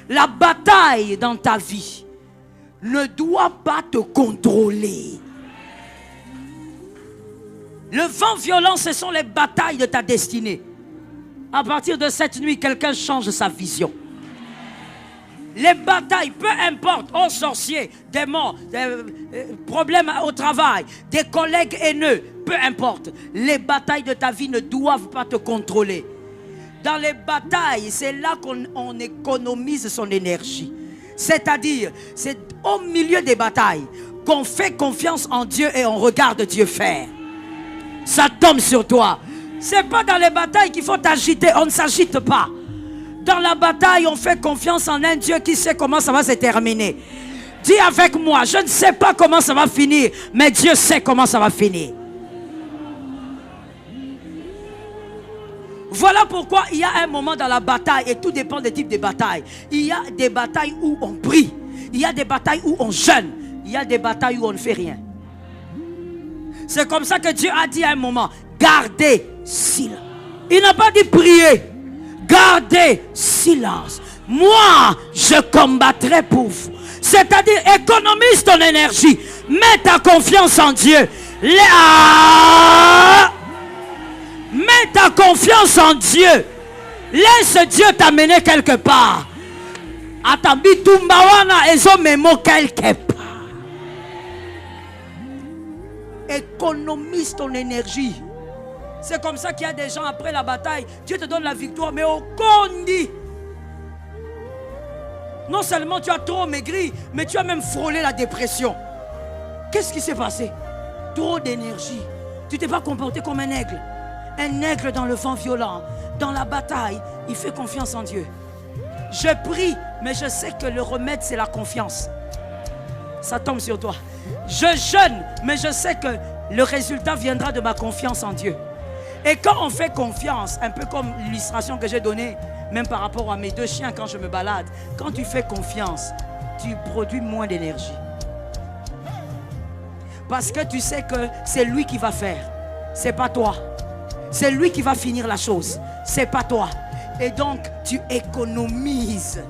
La bataille dans ta vie ne doit pas te contrôler. Le vent violent, ce sont les batailles de ta destinée. À partir de cette nuit, quelqu'un change sa vision. Les batailles, peu importe, aux sorciers, des morts, des problèmes au travail, des collègues haineux, peu importe. Les batailles de ta vie ne doivent pas te contrôler. Dans les batailles, c'est là qu'on économise son énergie. C'est-à-dire, c'est au milieu des batailles qu'on fait confiance en Dieu et on regarde Dieu faire. Ça tombe sur toi. C'est pas dans les batailles qu'il faut t'agiter. On ne s'agite pas. Dans la bataille, on fait confiance en un Dieu qui sait comment ça va se terminer. Dis avec moi, je ne sais pas comment ça va finir, mais Dieu sait comment ça va finir. Voilà pourquoi il y a un moment dans la bataille, et tout dépend des types de batailles. Il y a des batailles où on prie. Il y a des batailles où on jeûne. Il y a des batailles où on ne fait rien. C'est comme ça que Dieu a dit à un moment, gardez silence. Il n'a pas dit prier. Gardez silence. Moi, je combattrai pour vous. C'est-à-dire, économise ton énergie. Mets ta confiance en Dieu. Mets ta confiance en Dieu. Laisse Dieu t'amener quelque part. Atambi tumbawana ezo memo quelque part. Économise ton énergie. C'est comme ça qu'il y a des gens après la bataille. Dieu te donne la victoire, mais au condi. Non seulement tu as trop maigri, mais tu as même frôlé la dépression. Qu'est-ce qui s'est passé? Trop d'énergie. Tu t'es pas comporté comme un aigle. Un aigle dans le vent violent. Dans la bataille, il fait confiance en Dieu. Je prie, mais je sais que le remède, c'est la confiance. Ça tombe sur toi. Je jeûne, mais je sais que le résultat viendra de ma confiance en Dieu. Et quand on fait confiance, un peu comme l'illustration que j'ai donnée, même par rapport à mes 2 chiens quand je me balade, quand tu fais confiance, tu produis moins d'énergie. Parce que tu sais que c'est lui qui va faire, c'est pas toi. C'est lui qui va finir la chose, c'est pas toi. Et donc tu économises